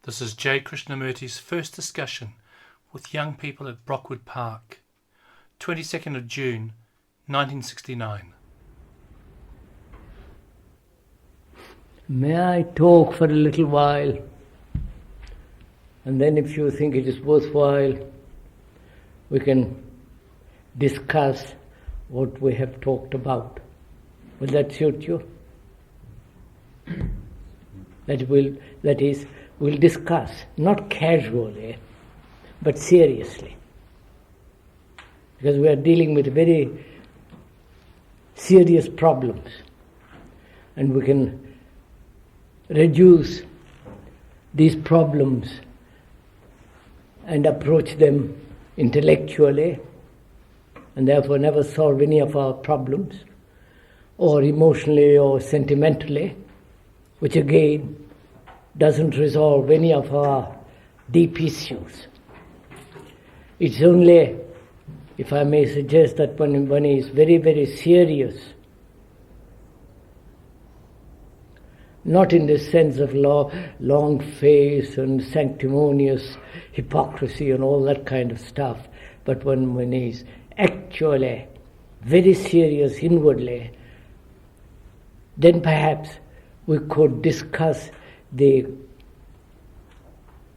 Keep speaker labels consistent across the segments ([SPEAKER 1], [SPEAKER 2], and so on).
[SPEAKER 1] This is J. Krishnamurti's first discussion with young people at Brockwood Park, 22nd of June, 1969.
[SPEAKER 2] May I talk for a little while? And then if you think it is worthwhile, we can discuss what we have talked about. Will that suit you? That is, we'll discuss, not casually, but seriously. Because we are dealing with very serious problems. And we can reduce these problems and approach them intellectually, and therefore never solve any of our problems, or emotionally or sentimentally, which again doesn't resolve any of our deep issues. It's only, if I may suggest, that when one is very, very serious, not in the sense of long face and sanctimonious hypocrisy and all that kind of stuff, but when one is actually very serious inwardly, then perhaps we could discuss the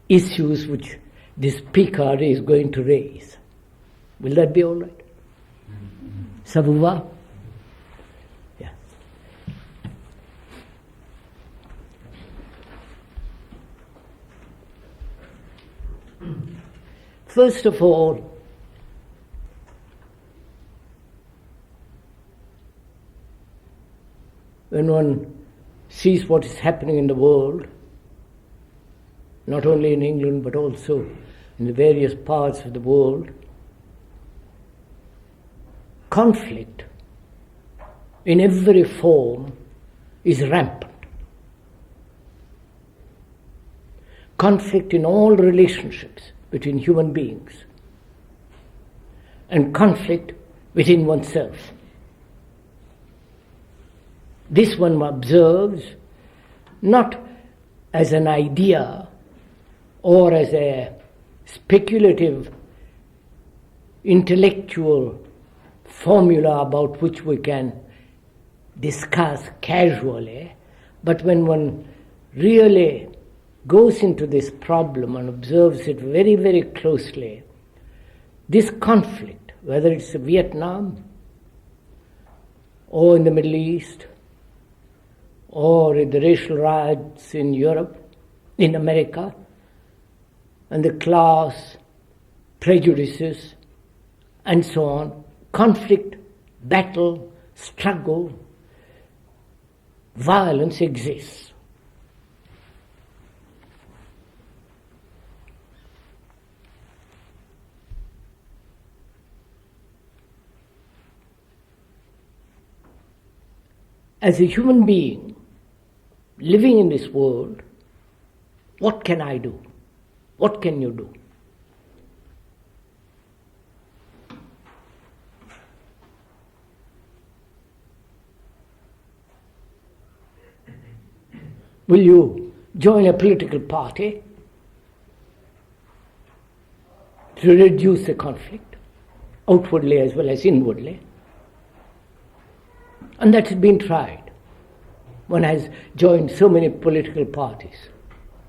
[SPEAKER 2] issues which the speaker is going to raise. Will that be all right? Ça vous va? Yeah. First of all, when one sees what is happening in the world, not only in England but also in the various parts of the world, conflict in every form is rampant. Conflict in all relationships between human beings, and conflict within oneself. This one observes not as an idea or as a speculative intellectual formula about which we can discuss casually, but when one really goes into this problem and observes it very, very closely, this conflict, whether it's Vietnam or in the Middle East, or in the racial riots in Europe, in America, and the class prejudices, and so on, conflict, battle, struggle, violence exists. As a human being living in this world, what can I do? What can you do? Will you join a political party to reduce the conflict, outwardly as well as inwardly? And that's been tried. One has joined so many political parties,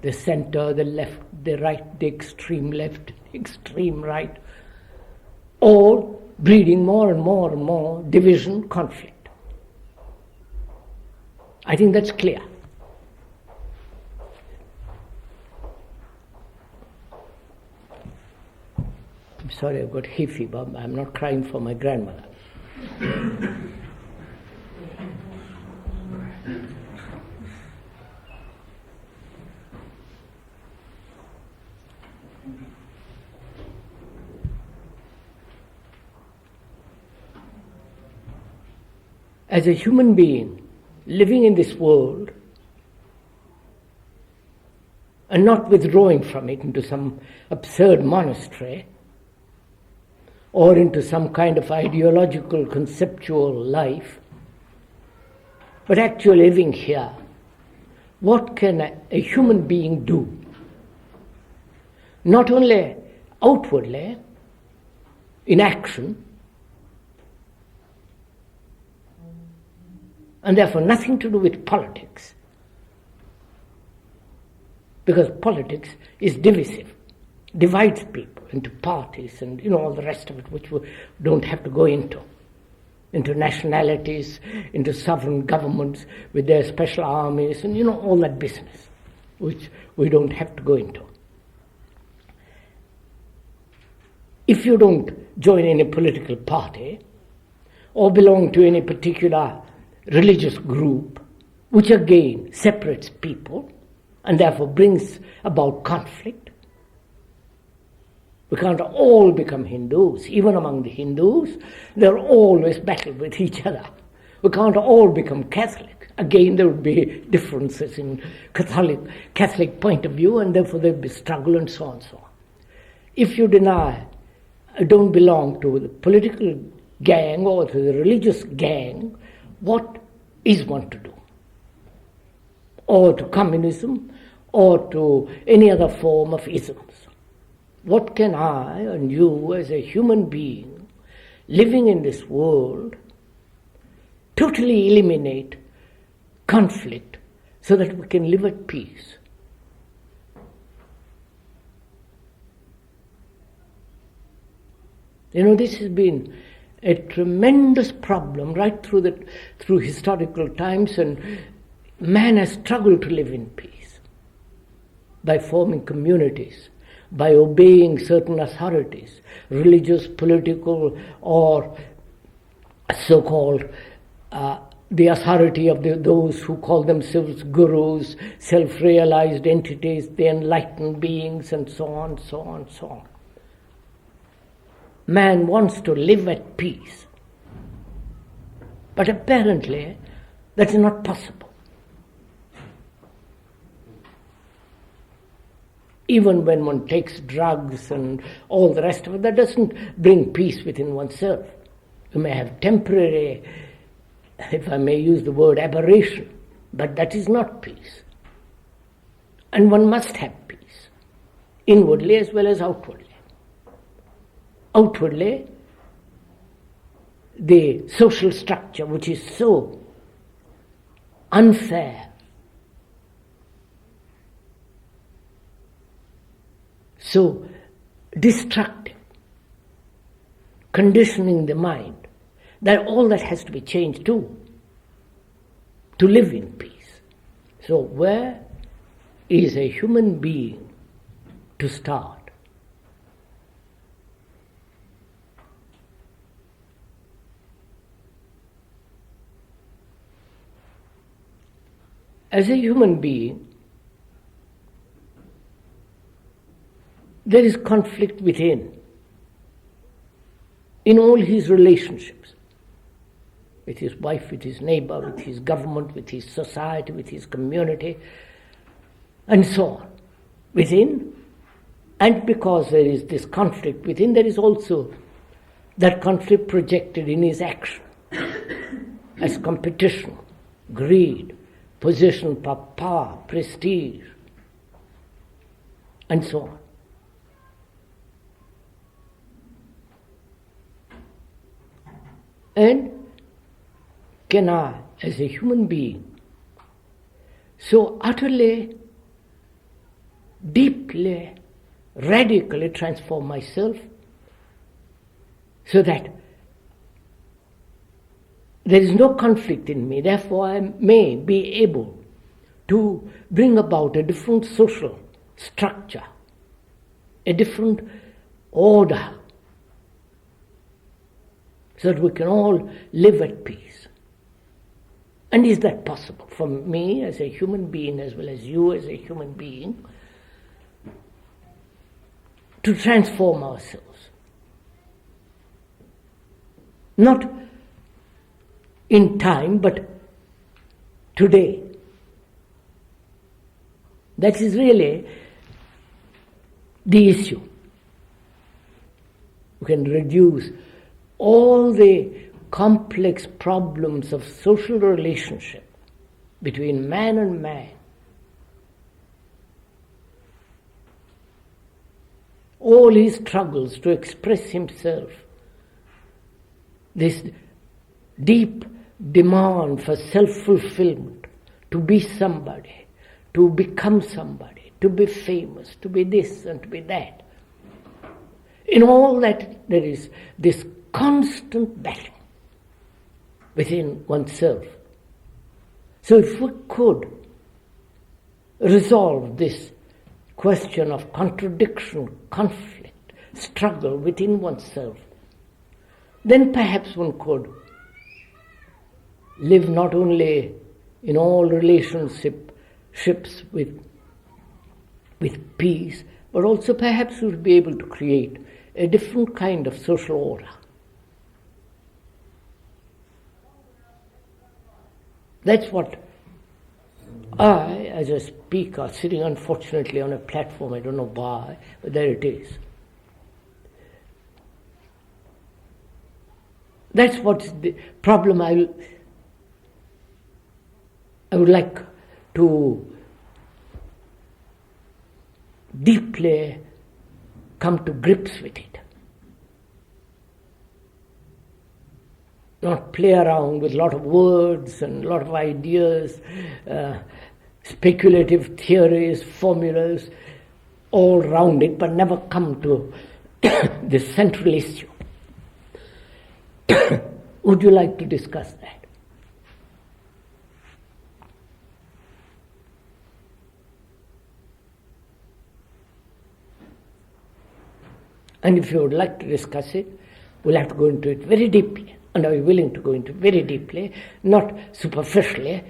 [SPEAKER 2] the center, the left, the right, the extreme left, extreme right, all breeding more and more and more division, conflict. I think that's clear. I'm sorry, I've got hay fever. I'm not crying for my grandmother. As a human being living in this world and not withdrawing from it into some absurd monastery or into some kind of ideological conceptual life, but actually living here, what can a human being do not only outwardly, in action, and therefore nothing to do with politics. Because politics is divisive, divides people into parties and all the rest of it, which we don't have to go into nationalities, into sovereign governments with their special armies and all that business, which we don't have to go into. If you don't join any political party or belong to any particular religious group, which again separates people and therefore brings about conflict, we can't all become Hindus. Even among the Hindus, they're always battled with each other. We can't all become Catholic. Again, there would be differences in Catholic point of view, and therefore there would be struggle and so on and so on. If you don't belong to the political gang or to the religious gang, what is one to do? Or to communism, or to any other form of isms? What can I and you as a human being living in this world totally eliminate conflict so that we can live at peace? This has been a tremendous problem right through historical times, and man has struggled to live in peace by forming communities, by obeying certain authorities, religious, political, or so-called the authority of those who call themselves gurus, self-realized entities, the enlightened beings, and so on, so on, so on. Man wants to live at peace, but apparently that is not possible. Even when one takes drugs and all the rest of it, that doesn't bring peace within oneself. You may have temporary, if I may use the word, aberration, but that is not peace. And one must have peace, inwardly as well as outwardly. Outwardly, the social structure, which is so unfair, so destructive, conditioning the mind, that all that has to be changed too, to live in peace. So where is a human being to start? As a human being, there is conflict within, in all his relationships, with his wife, with his neighbor, with his government, with his society, with his community, and so on. Within, and because there is this conflict within, there is also that conflict projected in his action as competition, greed, position, power, prestige, and so on. And can I, as a human being, so utterly, deeply, radically transform myself so that there is no conflict in me, therefore I may be able to bring about a different social structure, a different order, so that we can all live at peace. And is that possible for me as a human being as well as you as a human being to transform ourselves? Not in time, but today. That is really the issue. We can reduce all the complex problems of social relationship between man and man all his struggles to express himself, this deep demand for self-fulfillment, to be somebody, to become somebody, to be famous, to be this and to be that. In all that there is this constant battle within oneself. So if we could resolve this question of contradiction, conflict, struggle within oneself, then perhaps one could live not only in all relationships with peace, but also perhaps we would be able to create a different kind of social order. That's what I, as a speaker, sitting unfortunately on a platform, I don't know why, but there it is. That's what's the problem I would like to deeply come to grips with it. Not play around with a lot of words and a lot of ideas, speculative theories, formulas, all round it, but never come to the central issue. Would you like to discuss that? And if you would like to discuss it, we'll have to go into it very deeply. And are you willing to go into it very deeply, not superficially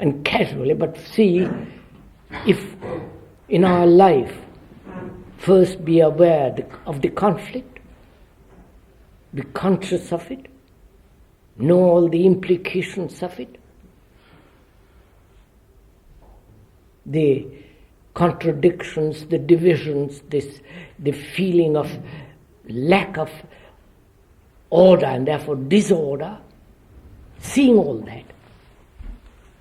[SPEAKER 2] and casually, but see if in our life, first be aware of the conflict, be conscious of it, know all the implications of it, the contradictions, the divisions, the feeling of lack of order and therefore disorder, seeing all that,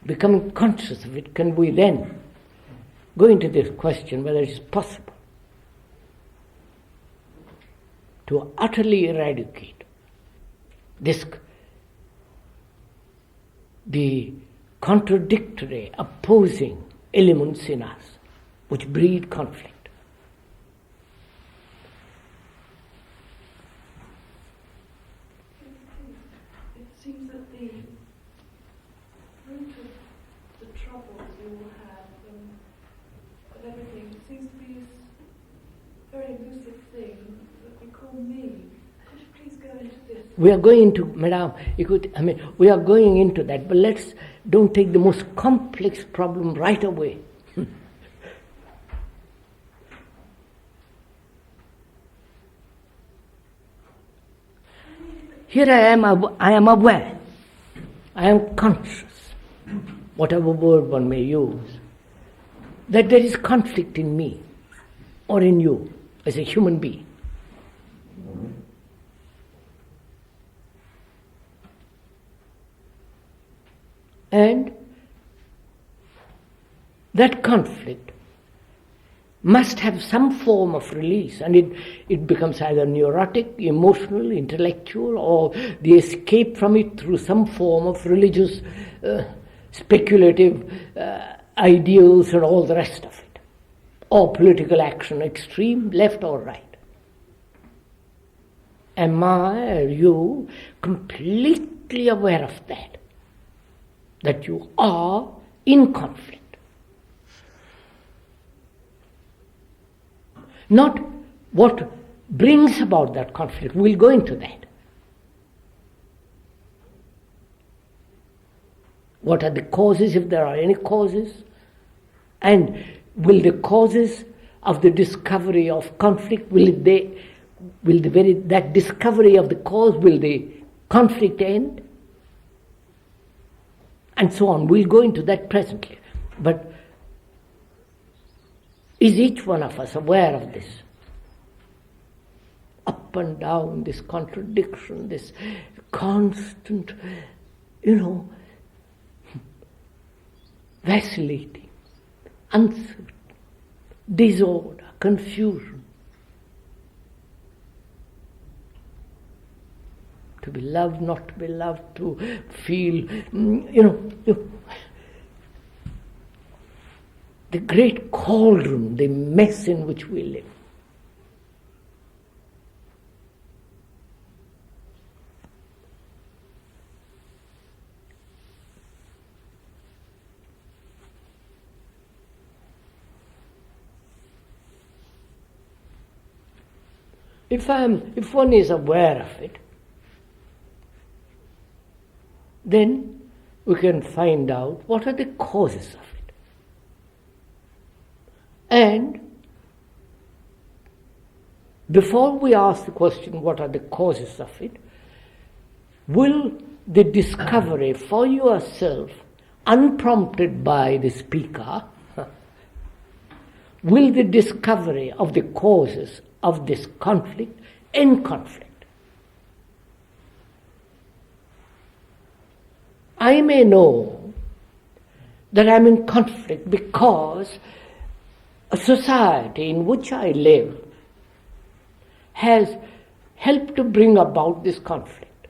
[SPEAKER 2] becoming conscious of it, can we then go into this question whether it is possible to utterly eradicate the contradictory, opposing elements in us which breed conflict.
[SPEAKER 3] It seems that the root of the troubles you all have and of everything seems to be this very elusive thing that we call me. Could you please go into this?
[SPEAKER 2] We are going into, Madam, we are going into that, but don't take the most complex problem right away. Here I am aware, I am conscious, whatever word one may use, that there is conflict in me or in you as a human being. And that conflict must have some form of release, and it becomes either neurotic, emotional, intellectual, or the escape from it through some form of religious, speculative ideals and all the rest of it, or political action, extreme, left or right. Am I, or you, completely aware of that you are in conflict? Not what brings about that conflict. We'll go into that. What are the causes, if there are any causes? And will the causes of the discovery of conflict, that discovery of the cause, will the conflict end? And so on. We'll go into that presently. But is each one of us aware of this? Up and down, this contradiction, this constant, vacillating, uncertain, disorder, confusion. To be loved, not to be loved, to feel, the great cauldron, the mess in which we live. If one is aware of it, then we can find out what are the causes of it. And before we ask the question, what are the causes of it, will the discovery for yourself, unprompted by the speaker, will the discovery of the causes of this conflict end conflict? I may know that I'm in conflict because a society in which I live has helped to bring about this conflict,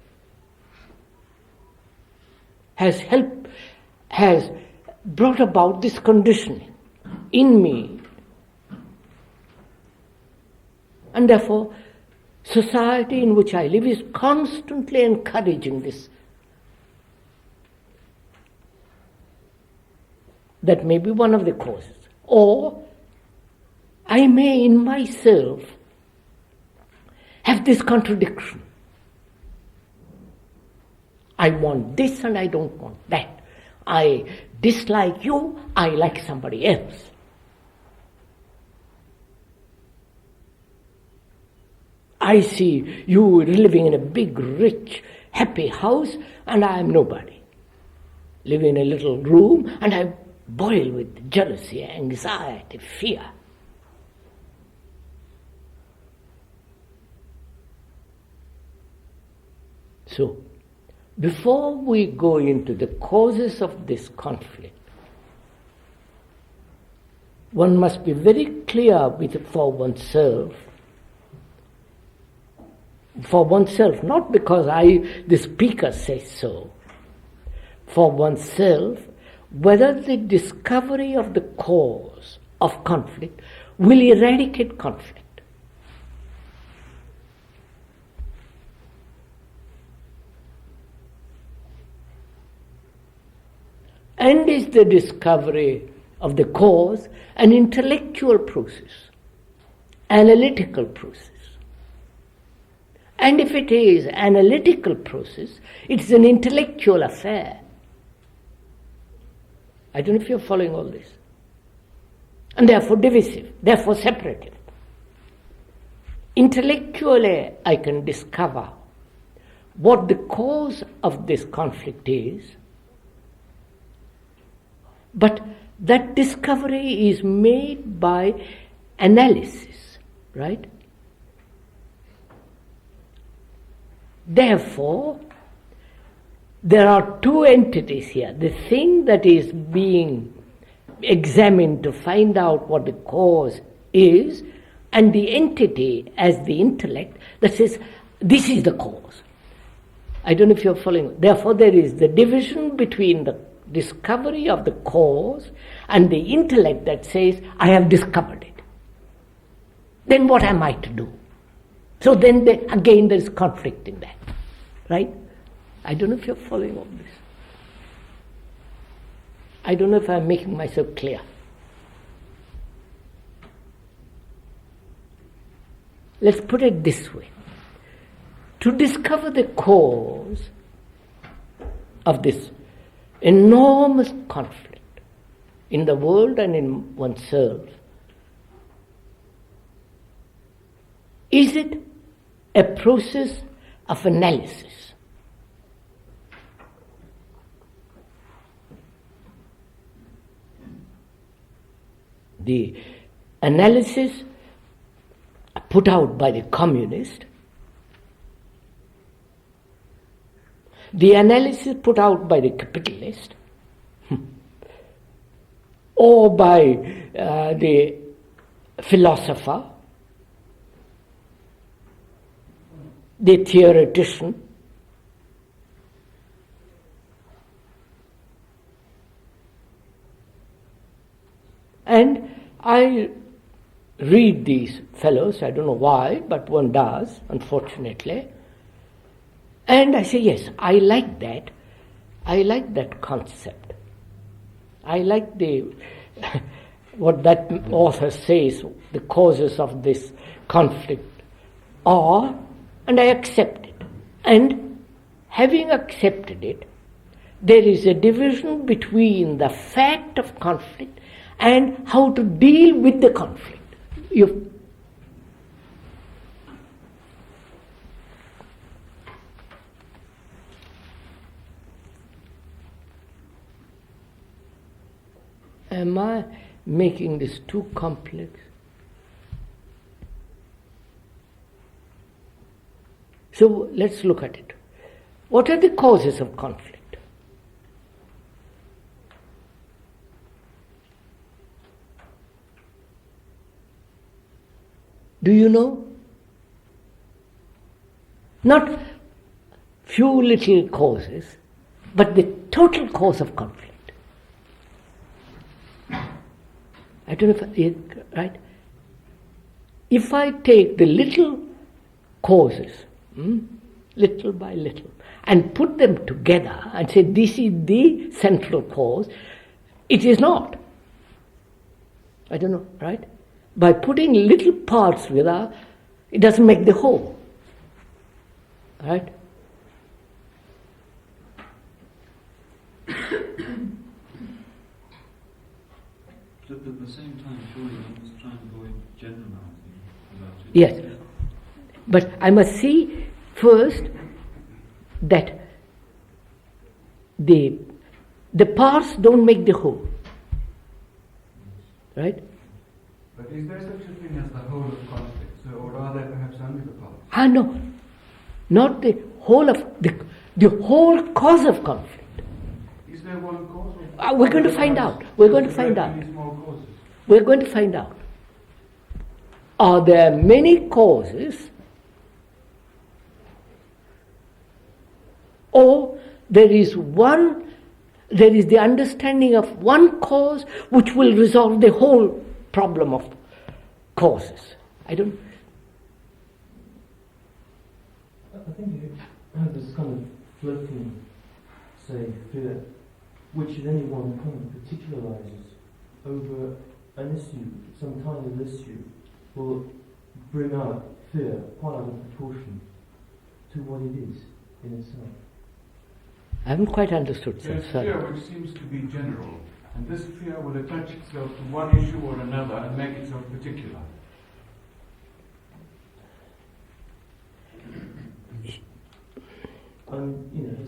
[SPEAKER 2] has brought about this conditioning in me. And therefore, society in which I live is constantly encouraging this. That may be one of the causes. Or I may in myself have this contradiction. I want this and I don't want that. I dislike you, I like somebody else. I see you living in a big, rich, happy house and I am nobody. Live in a little room and I boil with jealousy, anxiety, fear. So, before we go into the causes of this conflict, one must be very clear for oneself, not because the speaker says so, for oneself, whether the discovery of the cause of conflict will eradicate conflict. And is the discovery of the cause an intellectual process, analytical process? And if it is an analytical process, it's an intellectual affair. I don't know if you're following all this. And therefore divisive, therefore separative. Intellectually, I can discover what the cause of this conflict is, but that discovery is made by analysis, right? Therefore, there are two entities here. The thing that is being examined to find out what the cause is, and the entity as the intellect that says, this is the cause. I don't know if you're following. Therefore, there is the division between the discovery of the cause and the intellect that says, I have discovered it. Then what am I to do? So then again there is conflict in that, right? I don't know if you're following all this. I don't know if I'm making myself clear. Let's put it this way. To discover the cause of this enormous conflict in the world and in oneself, is it a process of analysis? The analysis put out by the communist, the analysis put out by the capitalist, or by the philosopher, the theoretician, and I read these fellows, I don't know why, but one does, unfortunately, and I say, yes, I like that concept. I like what that author says, the causes of this conflict are, and I accept it. And having accepted it, there is a division between the fact of conflict and how to deal with the conflict. Am I making this too complex? So let's look at it. What are the causes of conflict? Do you know? Not few little causes, but the total cause of conflict. I don't know if right? If I take the little causes, little by little, and put them together and say this is the central cause, it is not. I don't know, right? By putting little parts together, it doesn't make the whole. Right?
[SPEAKER 4] But at the same time, surely you must try and avoid generalizing about it.
[SPEAKER 2] Yes. But I must see first that the parts don't make the whole. Right?
[SPEAKER 5] But is there such a thing as the whole of conflict? Or are there perhaps only the parts?
[SPEAKER 2] No. Not the whole of the whole cause of conflict.
[SPEAKER 5] Is there one cause?
[SPEAKER 2] We're going to find out. We're going to find out. We're going to find out. Are there many causes, or there is the understanding of one cause which will resolve the whole problem of causes? I
[SPEAKER 6] think you have this kind of floating, say, fear, which at any one point particularizes over an issue, some kind of issue, will bring out fear quite out of proportion to what it is in itself.
[SPEAKER 2] I haven't quite understood, sir.
[SPEAKER 5] There's fear which seems to be general, and this fear will attach itself to one issue or another and make itself particular.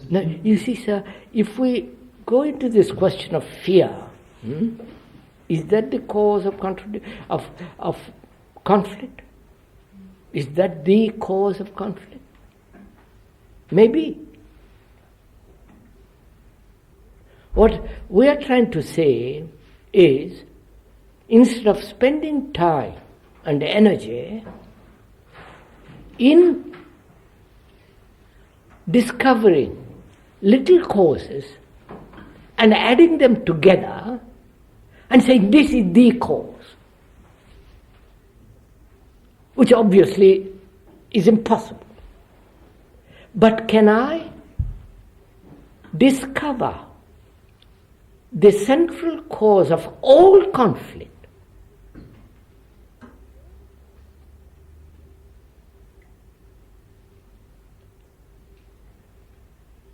[SPEAKER 2] Now, you see, sir, if we go into this question of fear, is that the cause of conflict? Is that the cause of conflict? Maybe. What we are trying to say is, instead of spending time and energy in discovering little causes and adding them together and saying this is the cause, which obviously is impossible. But can I discover the central cause of all conflict?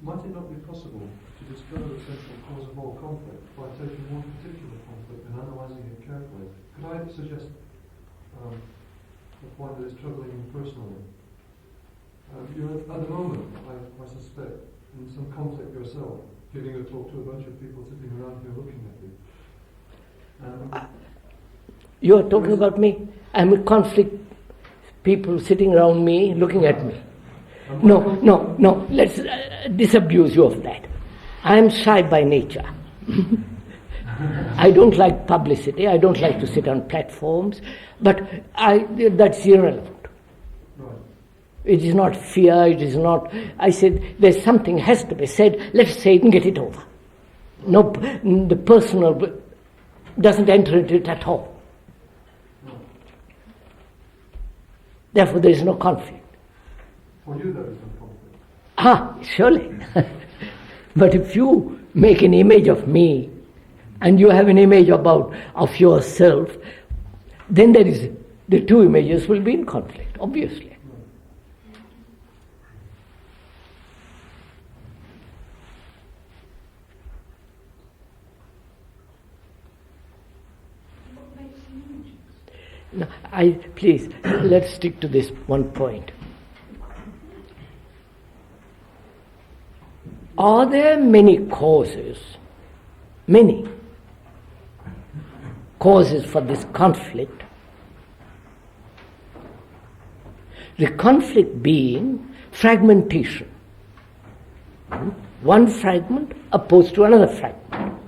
[SPEAKER 5] Might it not be possible to discover the central cause of all conflict by taking one particular conflict and analysing it carefully? Could I suggest a point that is troubling you personally? You're at the moment, I suspect, in some conflict yourself, giving a talk to a bunch of people sitting around here looking at you.
[SPEAKER 2] You are talking about me? I'm a conflict, people sitting around me looking at me. No, let's disabuse you of that. I am shy by nature. I don't like publicity. I don't like to sit on platforms. But that's irrelevant.
[SPEAKER 5] Right.
[SPEAKER 2] It is not fear. It is not. I said there's something has to be said. Let's say it and get it over. No, the personal doesn't enter into it at all. Therefore, there is no conflict.
[SPEAKER 5] For you, there is no conflict.
[SPEAKER 2] Surely. But if you make an image of me, and you have an image of yourself, then the two images will be in conflict, obviously. No, please, let's stick to this one point. Are there many causes for this conflict? The conflict being fragmentation. One fragment opposed to another fragment.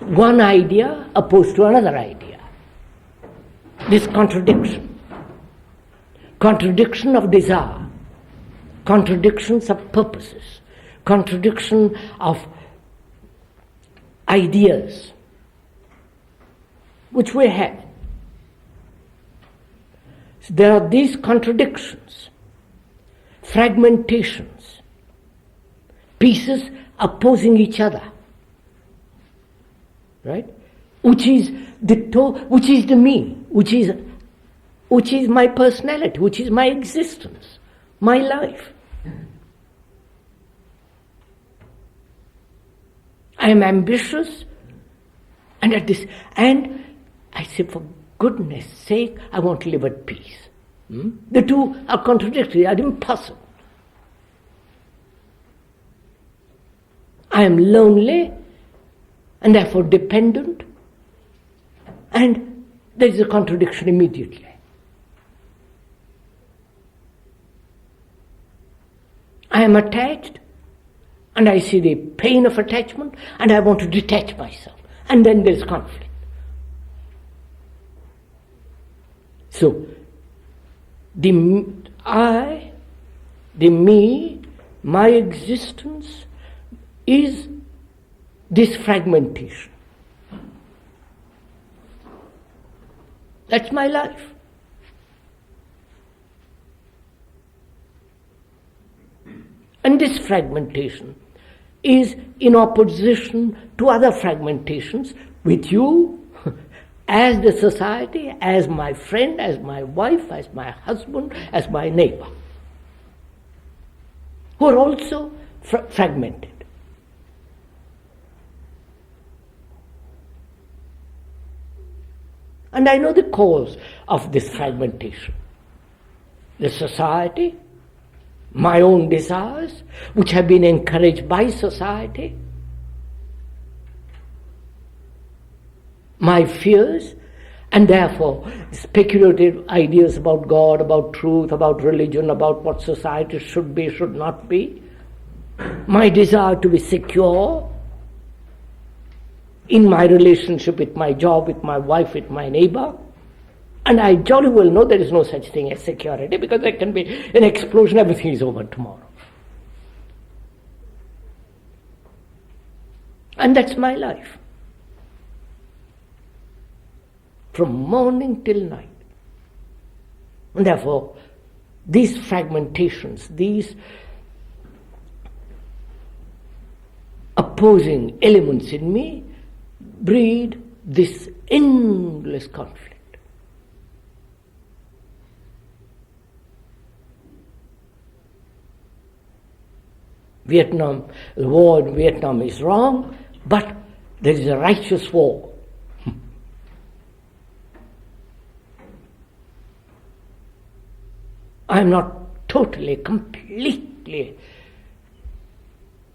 [SPEAKER 2] One idea opposed to another idea. This contradiction. Contradiction of desire. Contradictions of purposes. Contradiction of ideas which we have. So there are these contradictions, fragmentations, pieces opposing each other, right? Which is the me, which is my personality, which is my existence, my life. I am ambitious, and I say, for goodness sake, I want to live at peace. The two are contradictory, are impossible. I am lonely, and therefore dependent, and there is a contradiction immediately. I am attached, and I see the pain of attachment, and I want to detach myself. And then there is conflict. So, the me, my existence is this fragmentation. That's my life. And this fragmentation is in opposition to other fragmentations with you as the society, as my friend, as my wife, as my husband, as my neighbor, who are also fragmented. And I know the cause of this fragmentation. The society, my own desires, which have been encouraged by society, my fears, and therefore speculative ideas about God, about truth, about religion, about what society should be, should not be, my desire to be secure in my relationship with my job, with my wife, with my neighbor. And I jolly well know there is no such thing as security, because there can be an explosion, everything is over tomorrow. And that's my life. From morning till night. And therefore, these fragmentations, these opposing elements in me breed this endless conflict. The war in Vietnam is wrong, but there is a righteous war. I am not totally, completely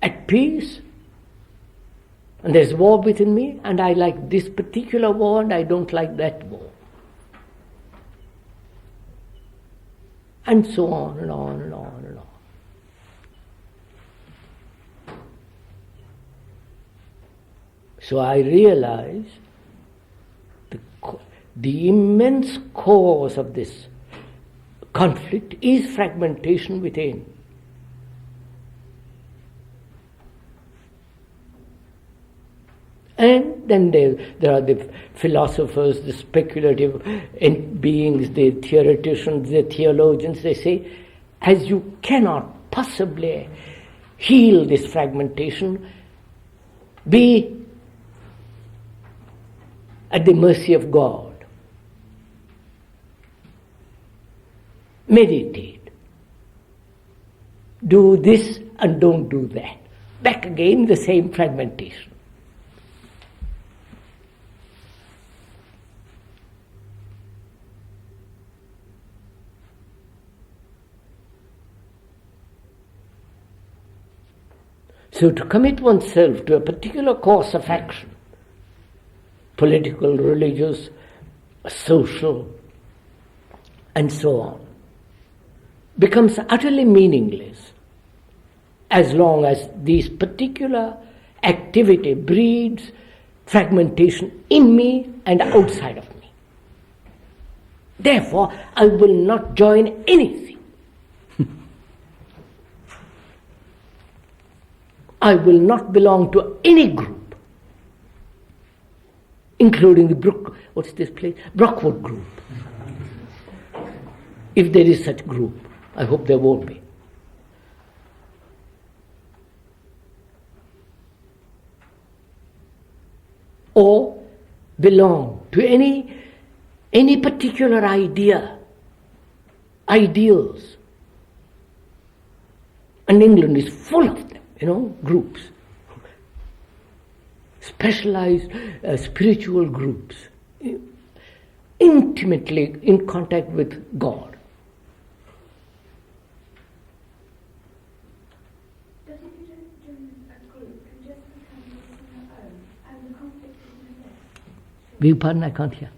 [SPEAKER 2] at peace, and there's war within me, and I like this particular war, and I don't like that war. And so on and on and on and on. So I realize the immense cause of this conflict is fragmentation within. And then there are the philosophers, the speculative beings, the theoreticians, the theologians. They say, as you cannot possibly heal this fragmentation, be at the mercy of God. Meditate. Do this and don't do that. Back again, the same fragmentation. So to commit oneself to a particular course of action, political, religious, social, and so on, becomes utterly meaningless as long as this particular activity breeds fragmentation in me and outside of me. Therefore, I will not join anything. I will not belong to any group, including the Brockwood group. If there is such group, I hope there won't be. Or belong to any particular idea, ideals. And England is full of them. Groups, specialized spiritual groups, intimately in contact with God.
[SPEAKER 3] But if you don't join a group, you just become on your own, and the conflict is less.
[SPEAKER 2] Beg your pardon, I can't hear.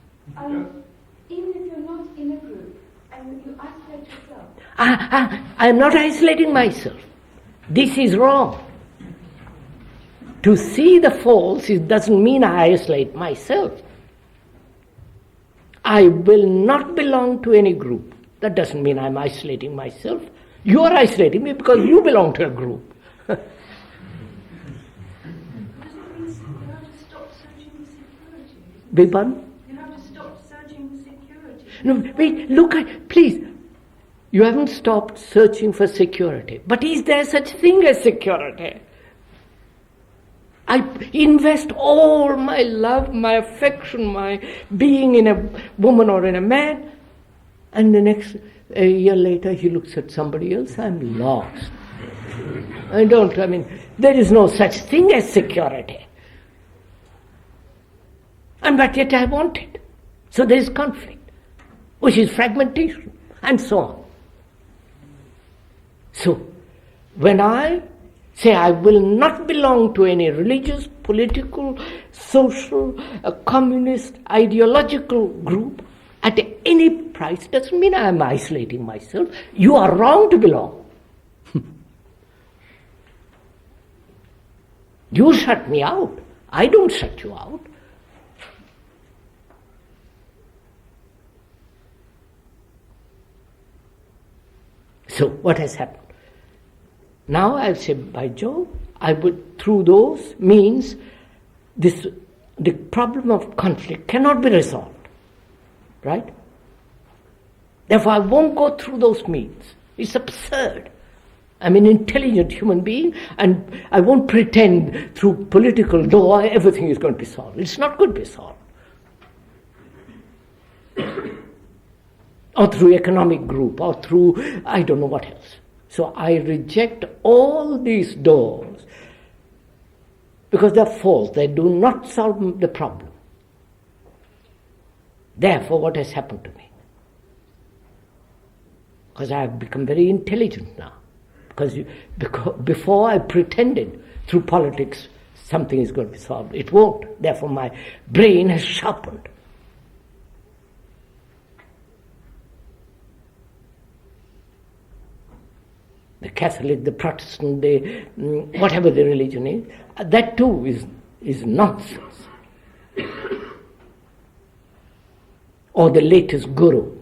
[SPEAKER 3] Even if you're not in a group and you isolate yourself.
[SPEAKER 2] I am not isolating myself. This is wrong. To see the false doesn't mean I isolate myself. I will not belong to any group. That doesn't mean I'm isolating myself. You are isolating me because you belong to a group.
[SPEAKER 3] Does it mean you have to stop searching for security?
[SPEAKER 2] Beg pardon?
[SPEAKER 3] You have to stop searching for security.
[SPEAKER 2] No, wait, please. You haven't stopped searching for security. But is there such thing as security? I invest all my love, my affection, my being in a woman or in a man, and the next year later he looks at somebody else, I'm lost. There is no such thing as security. And but yet I want it. So there is conflict, which is fragmentation, and so on. So, when I say I will not belong to any religious, political, social, communist, ideological group at any price, doesn't mean I am isolating myself. You are wrong to belong. You shut me out. I don't shut you out. So, what has happened? Now I'll say, by Jove, I would, through those means, the problem of conflict cannot be resolved. Right? Therefore, I won't go through those means. It's absurd. I'm an intelligent human being, and I won't pretend through political law everything is going to be solved. It's not going to be solved. Or through economic group, or through I don't know what else. So I reject all these doors because they're false. They do not solve the problem. Therefore, what has happened to me? Because I have become very intelligent now. Because before I pretended through politics something is going to be solved. It won't. Therefore, my brain has sharpened. The Catholic, the Protestant, whatever the religion is, that too is is nonsense. Or the latest guru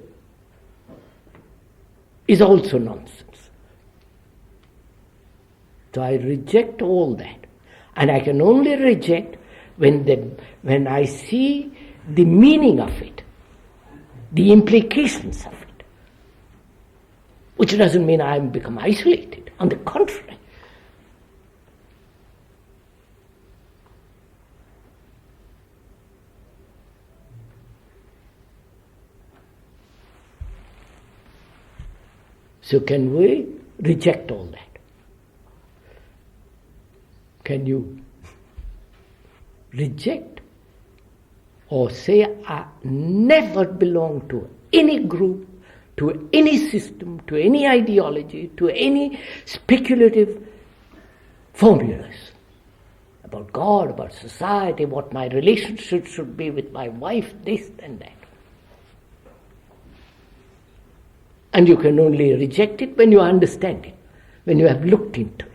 [SPEAKER 2] is also nonsense. So I reject all that. And I can only reject when I see the meaning of it, the implications of it. Which doesn't mean I become isolated. On the contrary. So can we reject all that? Can you reject or say, I never belong to any group, to any system, to any ideology, to any speculative formulas about God, about society, what my relationship should be with my wife, this and that. And you can only reject it when you understand it, when you have looked into it.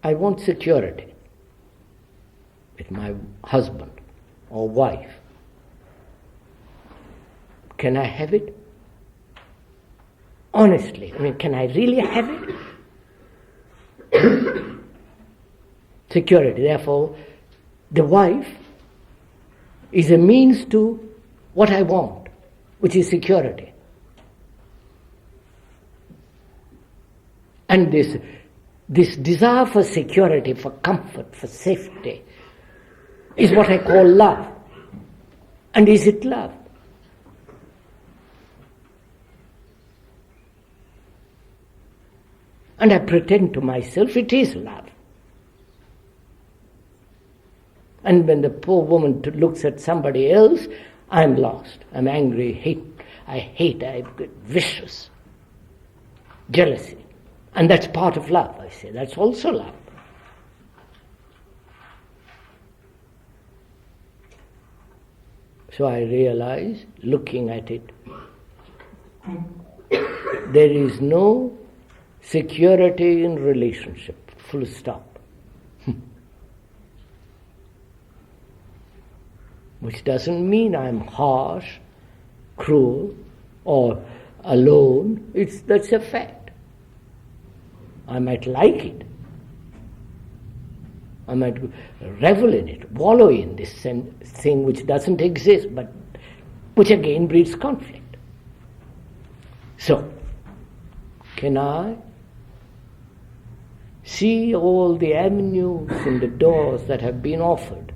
[SPEAKER 2] I want security with my husband or wife. Can I have it? Honestly, can I really have it? Security. Therefore, the wife is a means to what I want, which is security. And this desire for security, for comfort, for safety, is what I call love. And is it love? And I pretend to myself it is love. And when the poor woman looks at somebody else, I'm lost. I'm angry, I'm vicious. Jealousy. And that's part of love, I say. That's also love. So I realize, looking at it, there is no security in relationship, full stop. Which doesn't mean I'm harsh, cruel, or alone. That's a fact. I might like it. I might revel in it, wallow in this thing which doesn't exist, but which again breeds conflict. So, can I see all the avenues and the doors that have been offered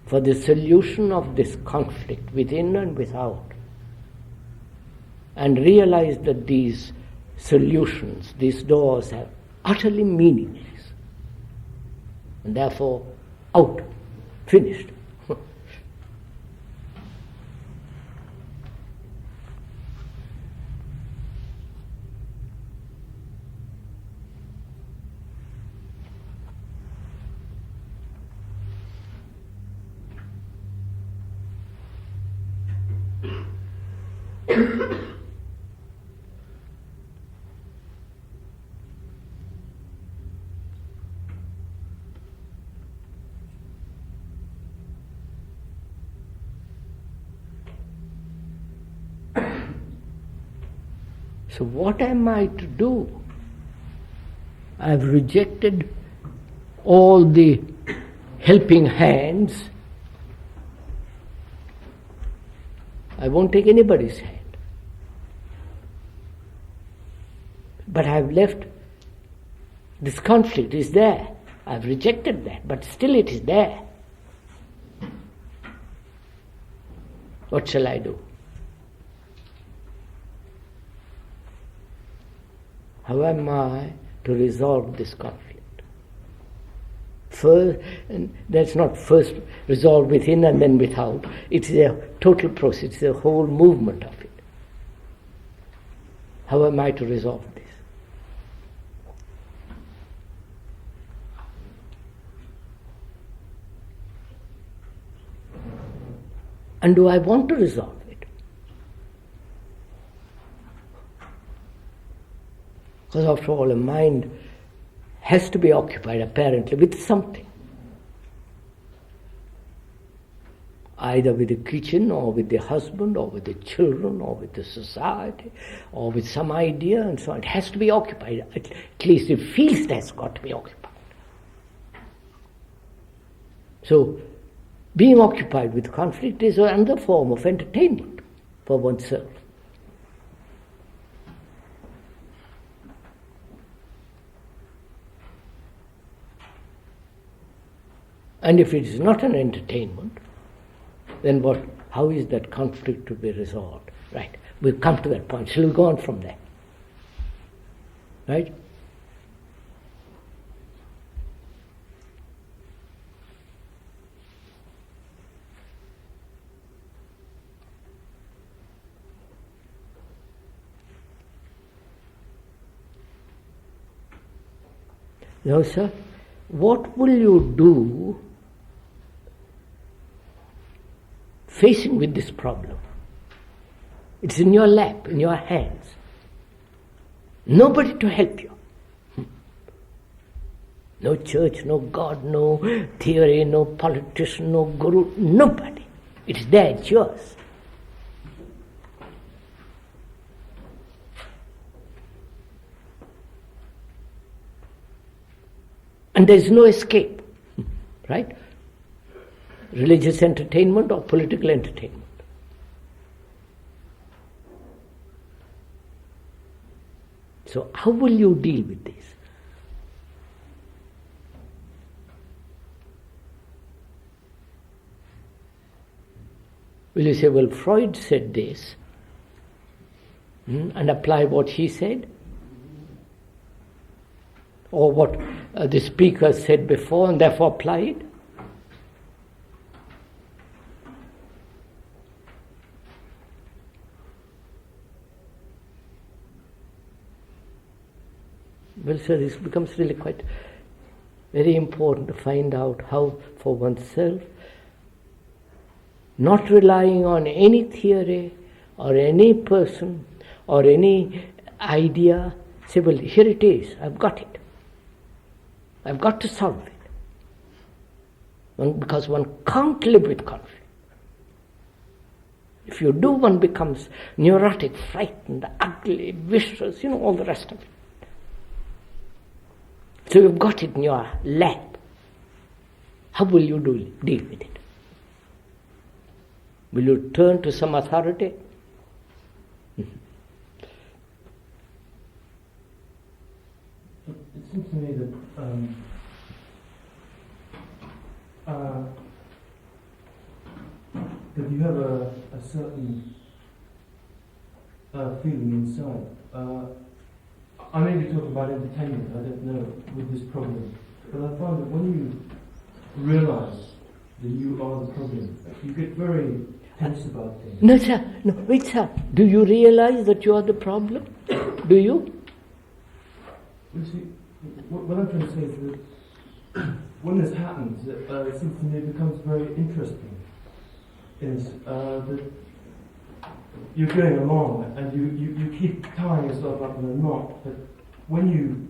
[SPEAKER 2] for the solution of this conflict within and without, and realize that these solutions, these doors are utterly meaningless, and therefore out, finished. So what am I to do? I've rejected all the helping hands. I won't take anybody's hand. But I've left, this conflict is there. I've rejected that, but still it is there. What shall I do? How am I to resolve this conflict? First, and that's not first resolved within and then without. It's a total process, it's a whole movement of it. How am I to resolve this? And do I want to resolve it? Because after all, a mind has to be occupied apparently with something. Either with the kitchen, or with the husband, or with the children, or with the society, or with some idea and so on. It has to be occupied. At least it feels it has got to be occupied. So, being occupied with conflict is another form of entertainment for oneself. And if it is not an entertainment, then what? How is that conflict to be resolved? Right. We've come to that point. Shall we go on from there? Right? Now, sir, what will you do facing with this problem? It's in your lap, in your hands. Nobody to help you. No church, no God, no theory, no politician, no guru, nobody. It's there, it's yours. And there is no escape, right? Religious entertainment or political entertainment. So how will you deal with this? Will you say, well, Freud said this, and apply what he said? Or what the speaker said before, and therefore apply it? Well, sir, this becomes really quite very important to find out how, for oneself, not relying on any theory or any person or any idea, say, well, here it is, I've got it. I've got to solve it. Because one can't live with conflict. If you do, one becomes neurotic, frightened, ugly, vicious, all the rest of it. So you've got it in your lap. How will you deal with it? Will you turn to some authority?
[SPEAKER 6] It seems to me that that you have a certain feeling inside. I may be talking about entertainment, I don't know, with this problem. But I find that when you realize that you are the problem, you get very tense about things.
[SPEAKER 2] No, sir. No, wait, sir. Do you realize that you are the problem? Do you?
[SPEAKER 6] You see, what I'm trying to say is that when this happens, it seems to me it becomes very interesting. That you're going along and you keep tying yourself up in a knot, but when you,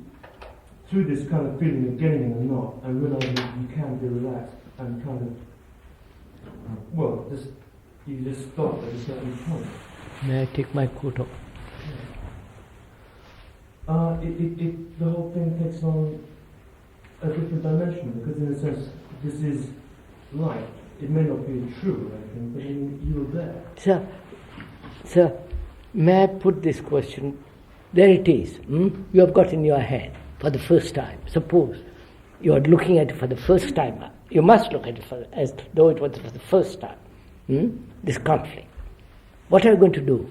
[SPEAKER 6] through this kind of feeling of getting in a knot and realizing that you can be relaxed and kind of, well, you just stop at a certain point.
[SPEAKER 2] May I take my coat off?
[SPEAKER 6] The whole thing takes on a different dimension, because in a sense, this is life. It may not be true or anything, but you're there.
[SPEAKER 2] Sir, may I put this question? There it is. You have got in your hand for the first time. Suppose you are looking at it for the first time. You must look at it as though it was for the first time. This conflict. What are you going to do?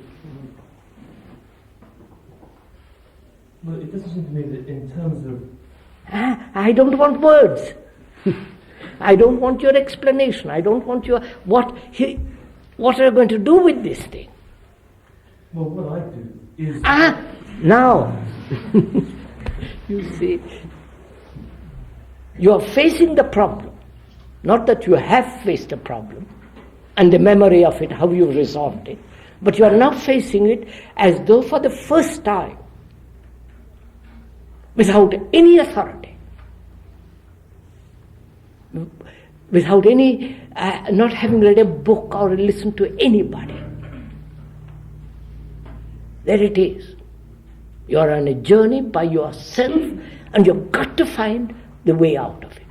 [SPEAKER 6] Well, it doesn't seem to me that in terms of...
[SPEAKER 2] I don't want words. I don't want your explanation. I don't want your... What are you going to do with this thing?
[SPEAKER 6] Well, what I do is...
[SPEAKER 2] Now, you see, you are facing the problem. Not that you have faced a problem and the memory of it, how you resolved it, but you are now facing it as though for the first time. without any authority, without any, not having read a book or listened to anybody. There it is. You are on a journey by yourself, and you've got to find the way out of it.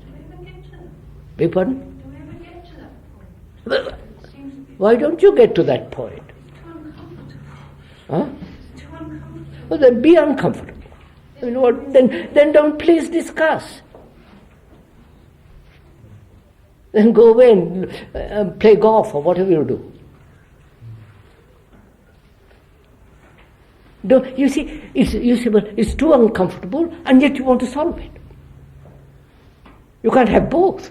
[SPEAKER 3] Do we ever get to that?
[SPEAKER 2] Beg pardon?
[SPEAKER 3] Do we ever get to that point?
[SPEAKER 2] Well,
[SPEAKER 3] It seems to be
[SPEAKER 2] why don't you get to that point?
[SPEAKER 3] too uncomfortable.
[SPEAKER 2] Huh?
[SPEAKER 3] It's too uncomfortable.
[SPEAKER 2] Well, then be uncomfortable. You know what? Then don't please discuss. Then go away and play golf or whatever you do. You see, well, it's too uncomfortable, and yet you want to solve it. You can't have both.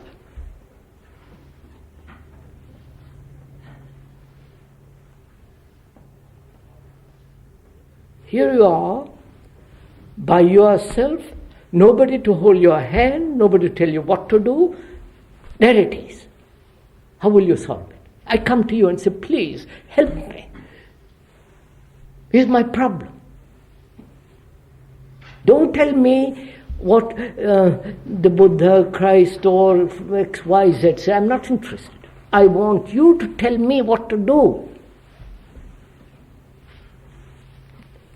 [SPEAKER 2] Here you are, by yourself, nobody to hold your hand, nobody to tell you what to do. There it is. How will you solve it? I come to you and say, please, help me. Here's my problem. Don't tell me what the Buddha, Christ, or X, Y, Z say. I'm not interested. I want you to tell me what to do.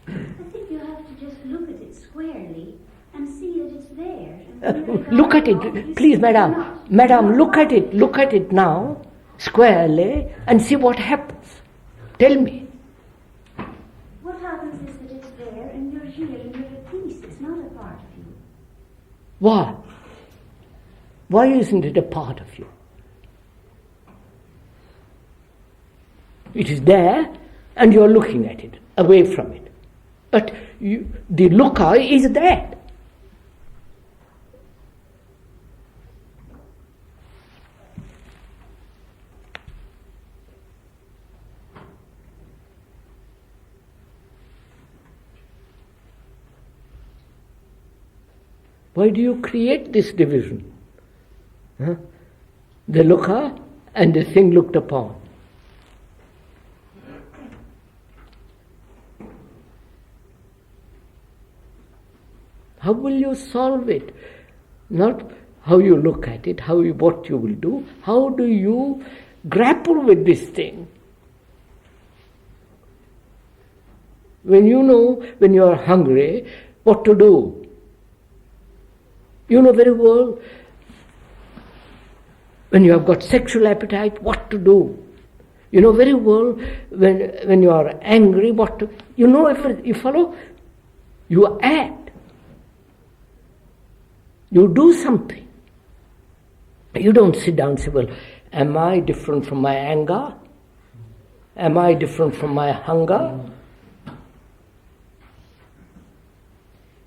[SPEAKER 7] I think you have to just look at it squarely and see that it's there. And
[SPEAKER 2] Look at it, please, madam. Madam, look at it now, squarely, and see what happens. Tell me.
[SPEAKER 7] What happens is that it's there and you're here and you're at peace. It's not a part of you.
[SPEAKER 2] Why? Why isn't it a part of you? It is there, and you're looking at it, away from it. But the looker is there. Why do you create this division? The looker and the thing looked upon. How will you solve it? Not how you look at it, what you will do. How do you grapple with this thing? When you know, when you are hungry, what to do. You know very well, when you have got sexual appetite, what to do. You know very well, when you are angry, what to... You know, if you follow, you act. You do something. You don't sit down and say, well, am I different from my anger? Am I different from my hunger?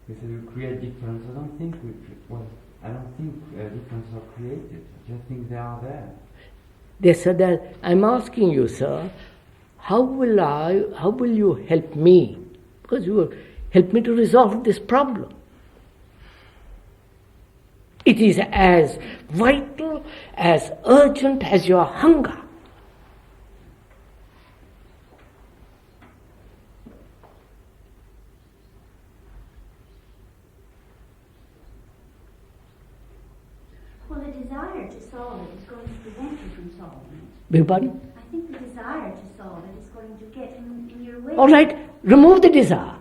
[SPEAKER 8] If you create difference, I don't think differences are created. I just think they are there.
[SPEAKER 2] Yes, sir. I'm asking you, sir, how will you help me? Because you will help me to resolve this problem. It is as vital, as urgent as your hunger.
[SPEAKER 7] Well, the desire to solve it is going to prevent you from solving it.
[SPEAKER 2] Beg pardon?
[SPEAKER 7] I think the desire to solve it is going to get in your way.
[SPEAKER 2] All right, remove the desire.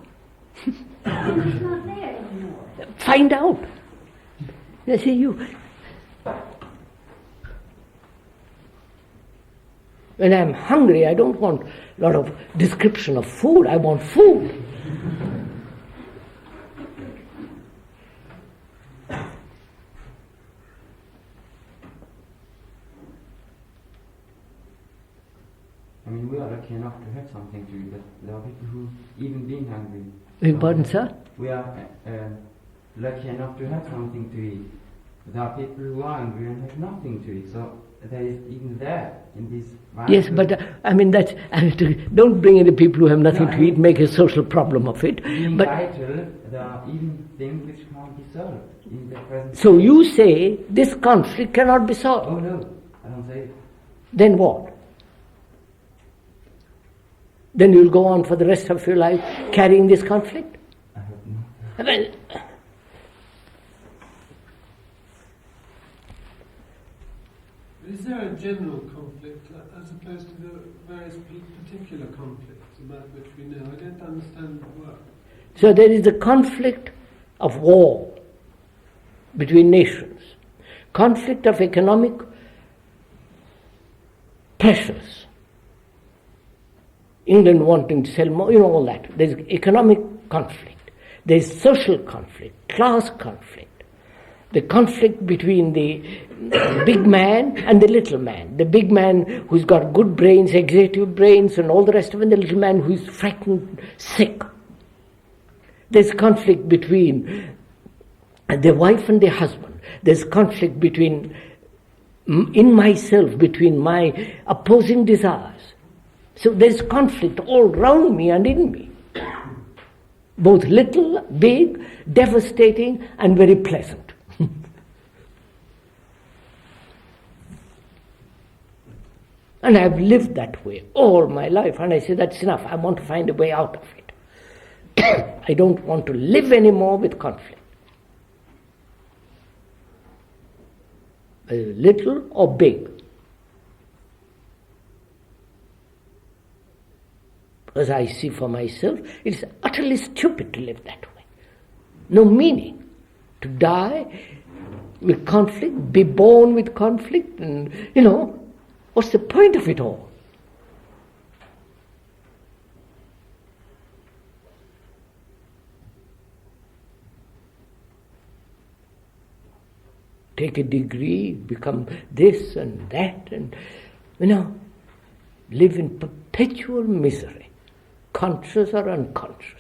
[SPEAKER 7] And it's not there anymore.
[SPEAKER 2] Find out. You see, when I'm hungry, I don't want a lot of description of food. I want food.
[SPEAKER 8] I mean, we are lucky enough to have something to eat, but there are people who, even being hungry...
[SPEAKER 2] Beg pardon, sir?
[SPEAKER 8] We are lucky enough to have something to eat. There are people who are hungry and have nothing to eat, so there is even there, in this...
[SPEAKER 2] Yes, but don't bring any people who have nothing to eat, make a social problem of it.
[SPEAKER 8] Being
[SPEAKER 2] But
[SPEAKER 8] vital, there are even things which can't be solved in the present...
[SPEAKER 2] so you say this conflict cannot be solved.
[SPEAKER 8] Oh no, I don't say it.
[SPEAKER 2] Then what? Then you'll go on for the rest of your life carrying this conflict?
[SPEAKER 8] I hope not.
[SPEAKER 2] Well,
[SPEAKER 5] Is there a general conflict as opposed to the various particular conflicts about which we know? I don't understand the word.
[SPEAKER 2] so there is a conflict of war between nations, conflict of economic pressures. England wanting to sell more, all that. There's economic conflict. There's social conflict, class conflict. The conflict between the big man and the little man. The big man who's got good brains, executive brains, and all the rest of it, and the little man who's frightened, sick. There's conflict between the wife and the husband. There's conflict between, in myself, between my opposing desires. So there's conflict all round me and in me. Both little, big, devastating, and very pleasant. And I've lived that way all my life. And I say, that's enough. I want to find a way out of it. I don't want to live anymore with conflict. Little or big. Because I see for myself, it's utterly stupid to live that way. No meaning. To die with conflict, be born with conflict, and, what's the point of it all? Take a degree, become this and that, and, live in perpetual misery, conscious or unconscious.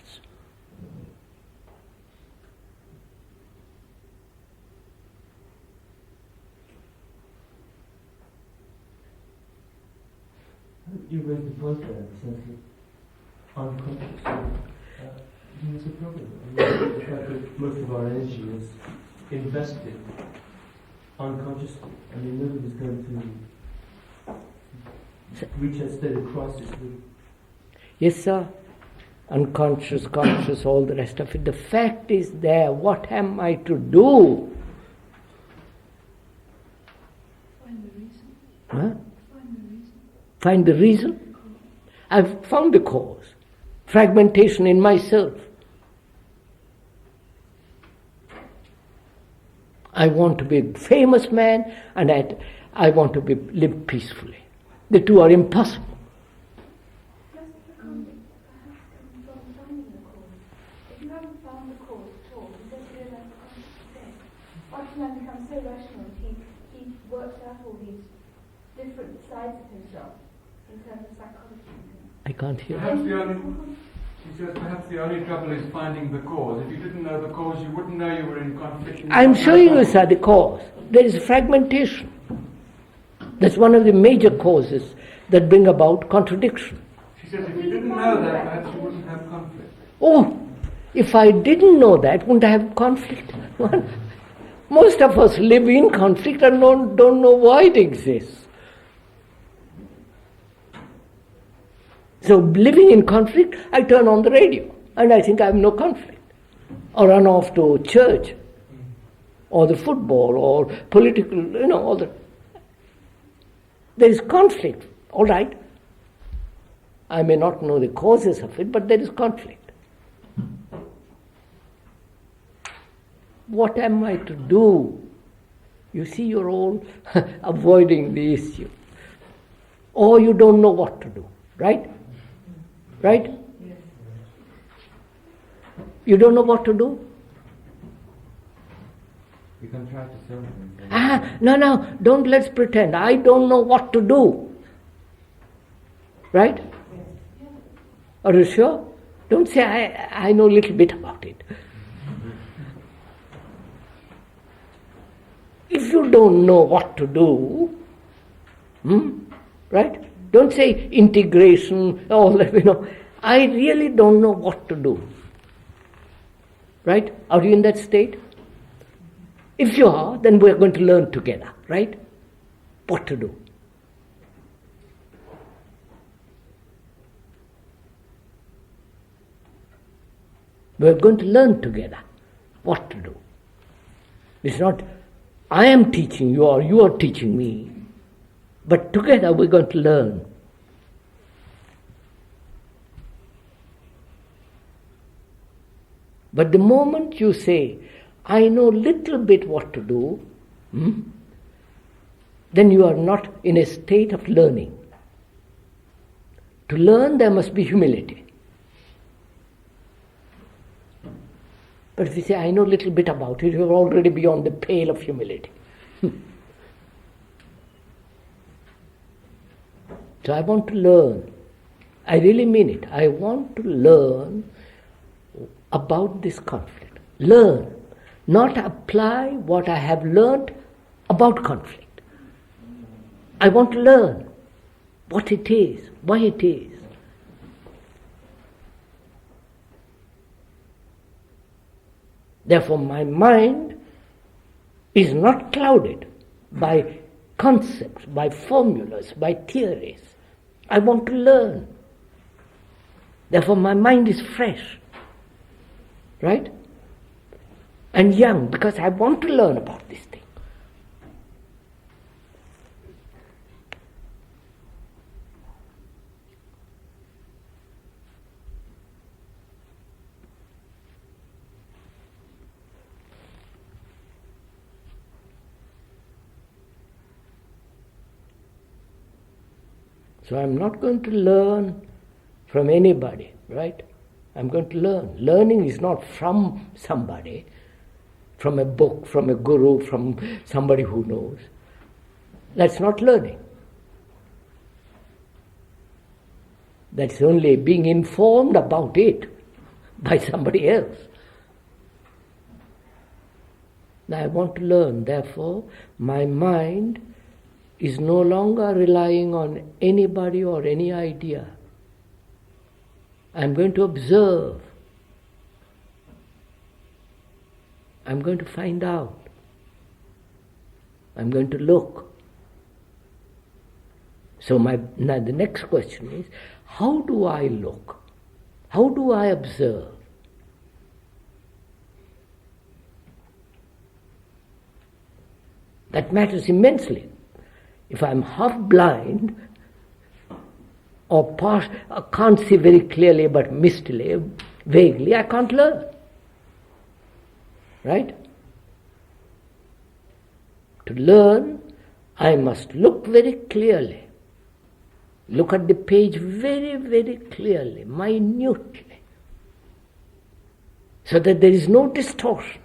[SPEAKER 6] You raised the point there, in the sense that unconsciously, there's a problem. The fact that most of our energy is invested unconsciously. Nobody's going to reach a state of crisis.
[SPEAKER 2] Yes, sir. Unconscious, conscious, all the rest of it. The fact is there. What am I to do?
[SPEAKER 3] Find the reason.
[SPEAKER 2] Huh?
[SPEAKER 3] Find the reason.
[SPEAKER 2] Find the reason? I've found the cause. Fragmentation in myself. I want to be a famous man, and I want to live peacefully. The two are impossible.
[SPEAKER 3] Just the conflict perhaps comes from finding the cause. If you haven't found the cause at all, you don't realize the conflict is there. After man becomes so rational, he works out all these different sides of himself in terms of psychology.
[SPEAKER 2] I can't hear.
[SPEAKER 9] Perhaps the only trouble is finding the cause. If you didn't know the cause, you wouldn't know you were in conflict.
[SPEAKER 2] I'm showing you, sir, the cause. There is fragmentation. That's one of the major causes that bring about contradiction.
[SPEAKER 9] She says if you didn't know that, perhaps you wouldn't have conflict.
[SPEAKER 2] Oh, if I didn't know that, wouldn't I have conflict? Most of us live in conflict and don't know why it exists. So living in conflict, I turn on the radio and I think I have no conflict. Or run off to church or the football or political, all the... There is conflict, all right. I may not know the causes of it, but there is conflict. What am I to do? You see, you're all avoiding the issue. Or you don't know what to do, right? Right? Yes. You don't know what to do?
[SPEAKER 8] You can try to solve it.
[SPEAKER 2] No, don't let's pretend. I don't know what to do. Right? Yes. Are you sure? Don't say I know a little bit about it. If you don't know what to do, right? Don't say integration, all that, I really don't know what to do. Right? Are you in that state? If you are, then we're going to learn together, right? What to do. We're going to learn together what to do. It's not I am teaching you or you are teaching me, but together we're going to learn. But the moment you say, I know little bit what to do, then you are not in a state of learning. To learn, there must be humility. But if you say, I know little bit about it, you're already beyond the pale of humility. So I want to learn. I really mean it. I want to learn about this conflict. Learn, not apply what I have learned about conflict. I want to learn what it is, why it is. Therefore, my mind is not clouded by concepts, by formulas, by theories. I want to learn. Therefore, my mind is fresh. Right? And young, because I want to learn about this thing. So I'm not going to learn from anybody, right? I'm going to learn. Learning is not from somebody, from a book, from a guru, from somebody who knows. That's not learning. That's only being informed about it by somebody else. Now I want to learn. Therefore, my mind is no longer relying on anybody or any idea. I'm going to observe. I'm going to find out. I'm going to look. So now the next question is, how do I look? How do I observe? That matters immensely. If I'm half blind, or can't see very clearly but mistily, vaguely, I can't learn. Right? To learn, I must look very clearly. Look at the page very, very clearly, minutely, so that there is no distortion.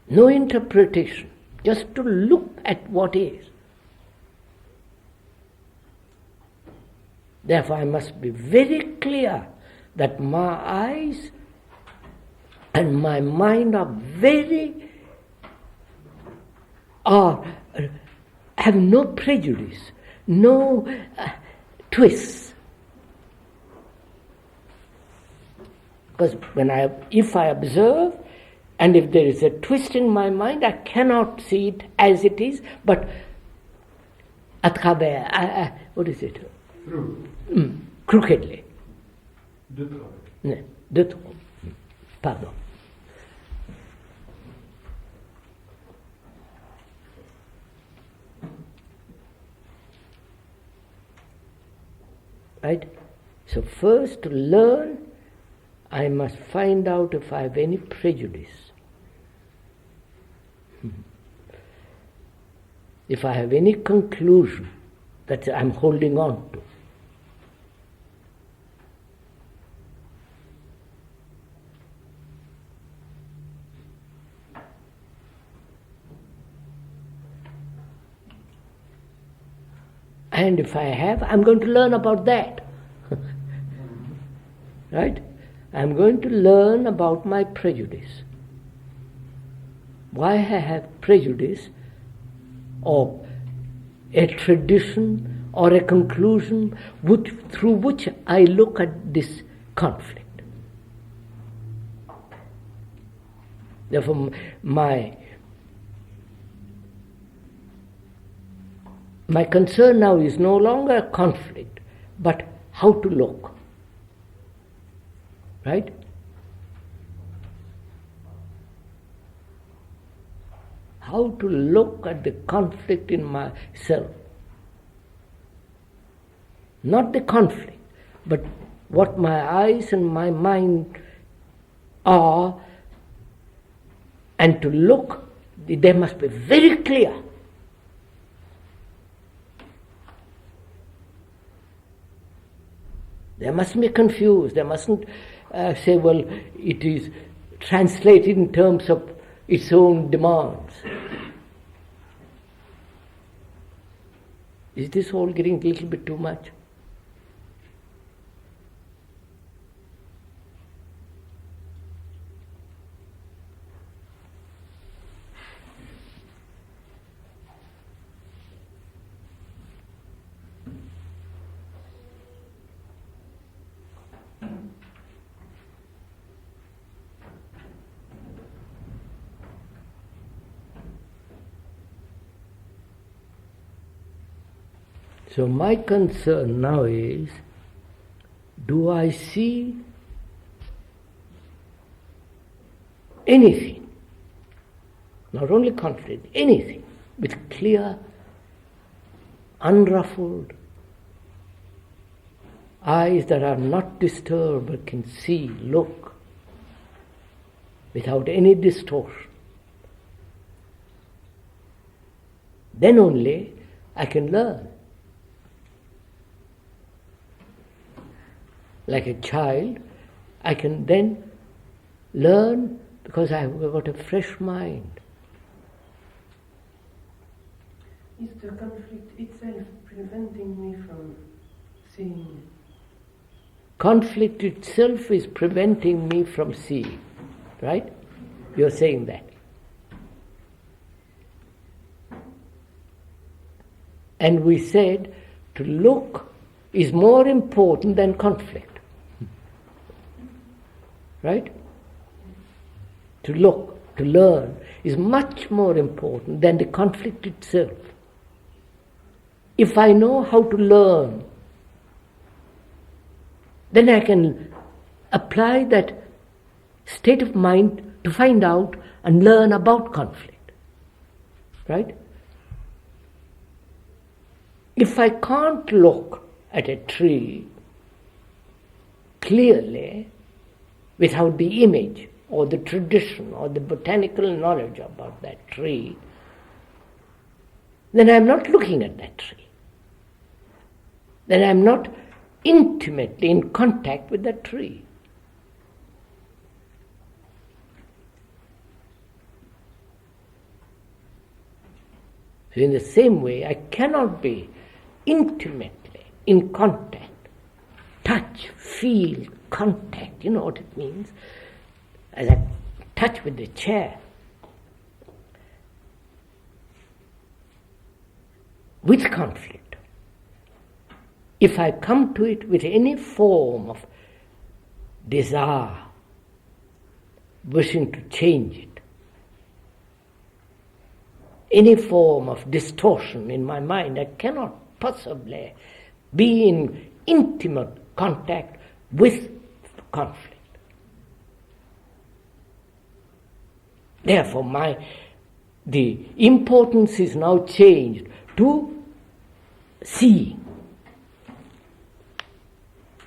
[SPEAKER 2] No interpretation, just to look at what is. Therefore, I must be very clear that my eyes and my mind have no prejudice, no twists. Because if I observe, and if there is a twist in my mind, I cannot see it as it is, but at travers, what is it?
[SPEAKER 5] Through.
[SPEAKER 2] Crookedly.
[SPEAKER 5] De travers.
[SPEAKER 2] No, de trop. Pardon. Right? So first, to learn, I must find out if I have any prejudice. If I have any conclusion that I'm holding on to. And if I have, I'm going to learn about that. Right? I'm going to learn about my prejudice. Why I have prejudice, or a tradition, or a conclusion through which I look at this conflict. Therefore, my concern now is no longer conflict, but how to look. Right? How to look at the conflict in myself. Not the conflict, but what my eyes and my mind are, and to look, they must be very clear. They mustn't be confused. They mustn't say, well, it is translated in terms of its own demands. Is this all getting a little bit too much? So my concern now is, do I see anything, not only conflict, anything, with clear, unruffled eyes that are not disturbed but can see, look, without any distortion? Then only I can learn. Like a child, I can then learn because I've got a fresh mind.
[SPEAKER 3] Is the conflict itself preventing me from seeing?
[SPEAKER 2] Conflict itself is preventing me from seeing, right? You're saying that. And we said to look is more important than conflict. Right? To look, to learn, is much more important than the conflict itself. If I know how to learn, then I can apply that state of mind to find out and learn about conflict. Right? If I can't look at a tree clearly, without the image or the tradition or the botanical knowledge about that tree, then I'm not looking at that tree. Then I'm not intimately in contact with that tree. So in the same way, I cannot be intimately in contact, touch, feel, contact, you know what it means? As I touch with the chair, with conflict. If I come to it with any form of desire, wishing to change it, any form of distortion in my mind, I cannot possibly be in intimate contact with conflict. Therefore, the importance is now changed to seeing.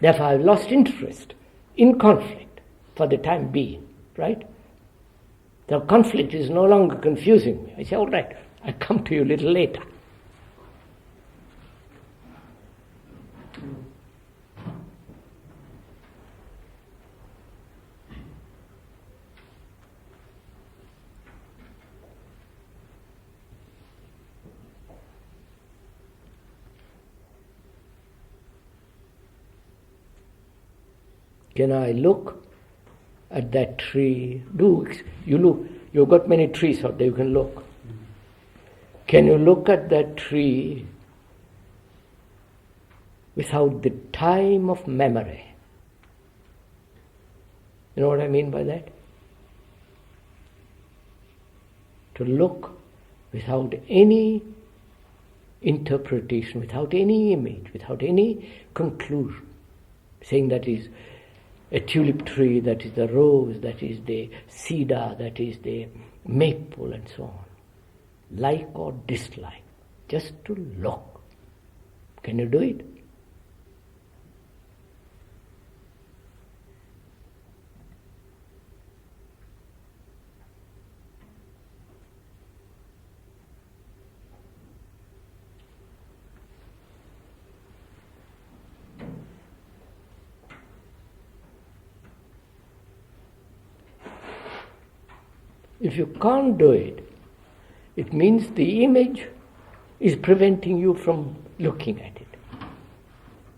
[SPEAKER 2] Therefore, I've lost interest in conflict for the time being, right? The conflict is no longer confusing me. I say, all right, I'll come to you a little later. Can I look at that tree? You look. You've got many trees out there, you can look. Can you look at that tree without the time of memory? You know what I mean by that? To look without any interpretation, without any image, without any conclusion. saying that is a tulip tree, that is the rose, that is the cedar, that is the maple, and so on. Like or dislike, just to look. Can you do it? If you can't do it, it means the image is preventing you from looking at it.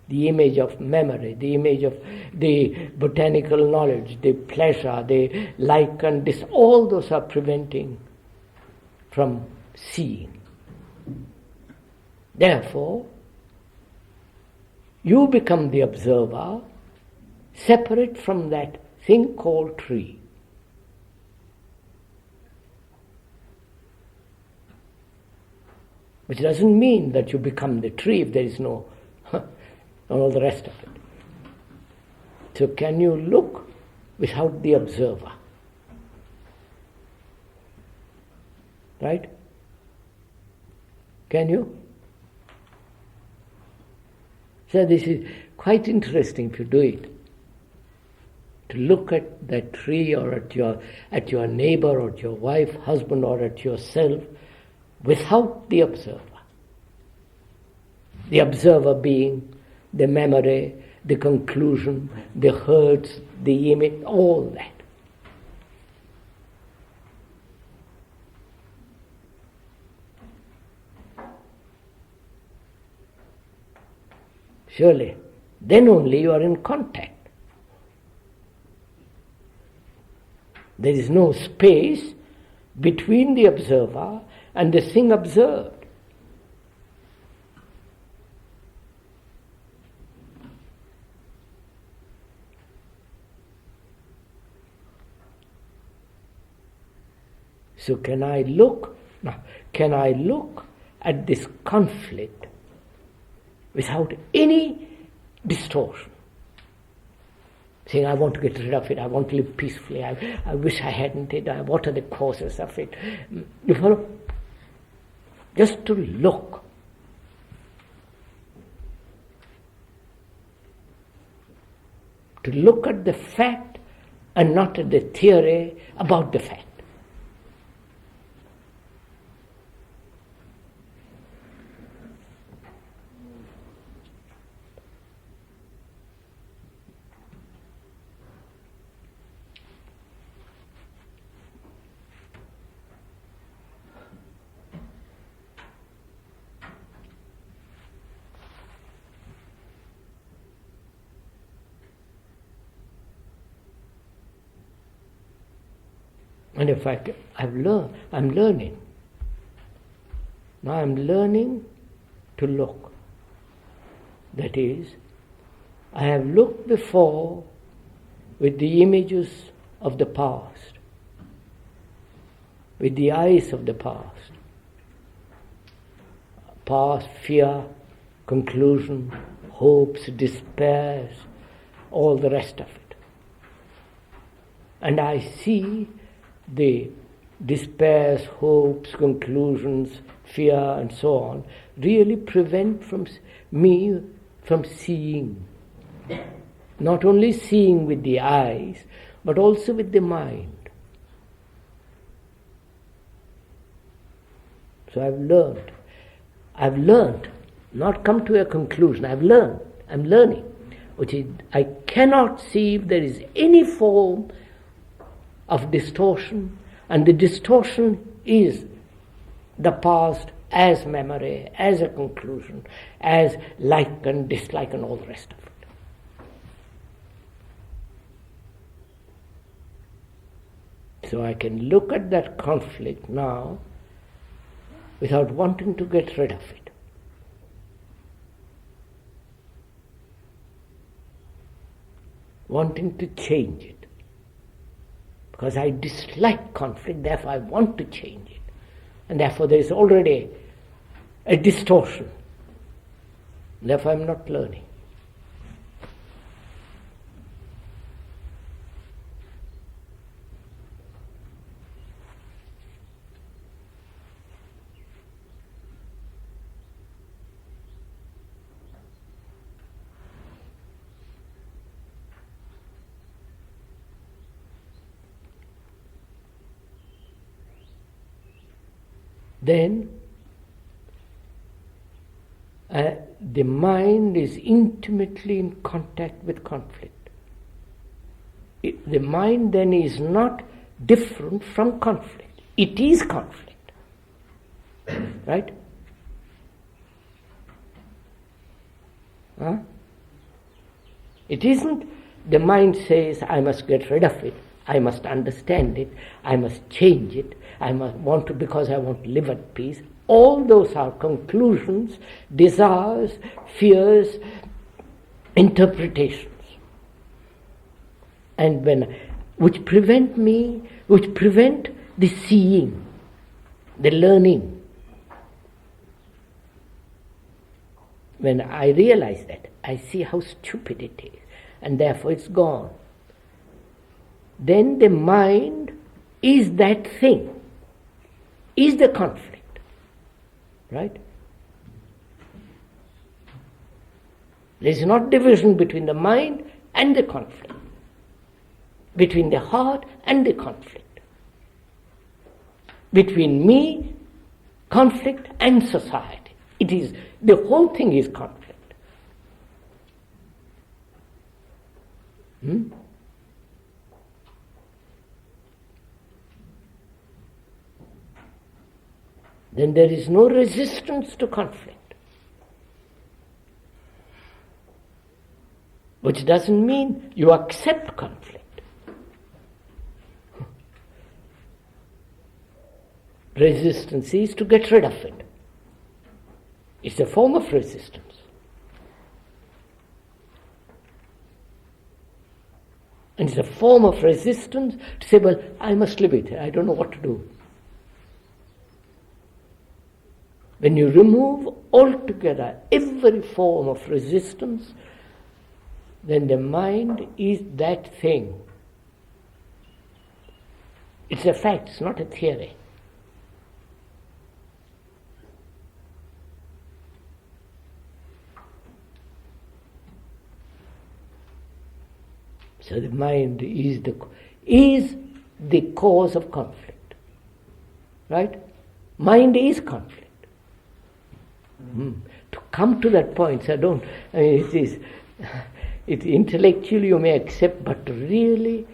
[SPEAKER 2] The image of memory, the image of the botanical knowledge, the pleasure, the like and this, all those are preventing from seeing. Therefore, you become the observer, separate from that thing called tree. Which doesn't mean that you become the tree if there is no all the rest of it. So can you look without the observer? Right? Can you? So this is quite interesting if you do it. To look at that tree or at your neighbor or at your wife, husband or at yourself without the observer. The observer being the memory, the conclusion, the hurts, the image, all that. Surely, then only you are in contact. There is no space between the observer and the thing observed. So can I look at this conflict without any distortion? Saying, I want to get rid of it, I want to live peacefully, I wish I hadn't it, what are the causes of it? You follow? Just to look. To look at the fact and not at the theory about the fact. And in fact, I'm learning. Now I'm learning to look. That is, I have looked before with the images of the past, with the eyes of the past. Past, fear, conclusion, hopes, despairs, all the rest of it. And I see the despairs, hopes, conclusions, fear and so on really prevent me from seeing. Not only seeing with the eyes, but also with the mind. So I've learned, not come to a conclusion, I'm learning, which is I cannot see if there is any form of distortion, and the distortion is the past as memory, as a conclusion, as like and dislike and all the rest of it. So I can look at that conflict now without wanting to get rid of it. Wanting to change it. Because I dislike conflict, therefore I want to change it. And therefore there is already a distortion. Therefore I am not learning. then the mind is intimately in contact with conflict. The mind then is not different from conflict. It is conflict. Right? Huh? It isn't the mind says, I must get rid of it, I must understand it, I must change it, I must want to because I want to live at peace. All those are conclusions, desires, fears, interpretations. And which prevent the seeing, the learning. When I realize that, I see how stupid it is, and therefore it's gone. Then the mind is that thing, is the conflict, right? There is not division between the mind and the conflict, between the heart and the conflict, between me, conflict, and society. It is, the whole thing is conflict. Then there is no resistance to conflict, which doesn't mean you accept conflict. Resistance is to get rid of it. It's a form of resistance. And it's a form of resistance to say, well, I must live it, I don't know what to do. When you remove altogether every form of resistance, then the mind is that thing. It's a fact, it's not a theory. So the mind is the cause of conflict, right? Mind is conflict. To come to that point, so it's intellectually you may accept, but to really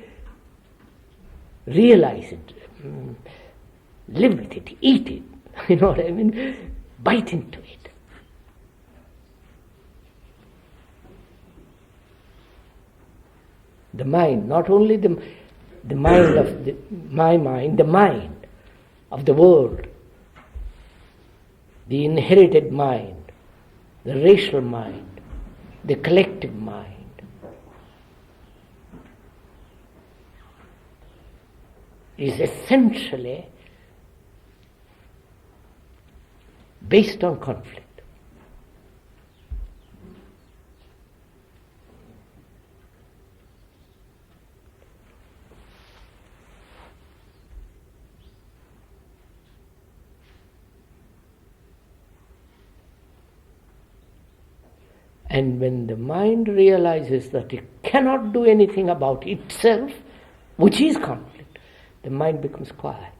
[SPEAKER 2] realize it, live with it, eat it, you know what I mean? Bite into it. The mind, not only the mind of my mind, the mind of the world, the inherited mind, the racial mind, the collective mind. Is essentially based on conflict. And when the mind realizes that it cannot do anything about itself, which is conflict, the mind becomes quiet.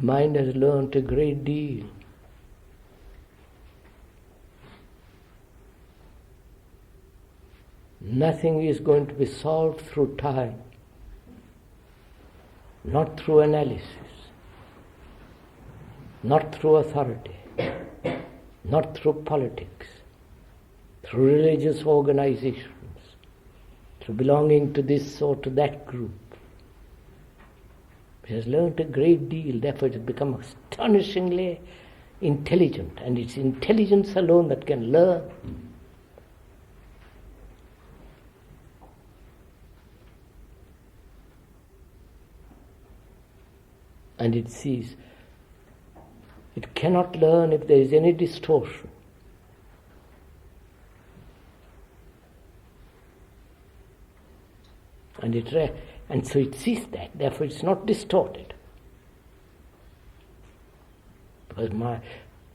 [SPEAKER 2] Mind has learned a great deal. Nothing is going to be solved through time, not through analysis, not through authority, not through politics, through religious organizations, through belonging to this or to that group. It has learned a great deal, therefore it has become astonishingly intelligent, and it's intelligence alone that can learn. and it sees. It cannot learn if there is any distortion. And so it sees that, therefore it's not distorted. Because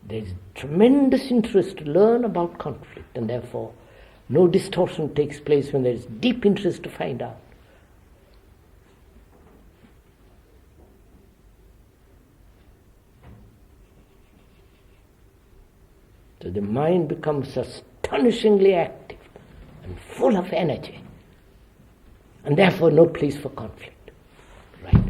[SPEAKER 2] there is tremendous interest to learn about conflict, and therefore no distortion takes place when there is deep interest to find out. So the mind becomes astonishingly active and full of energy, and therefore no place for conflict. Right?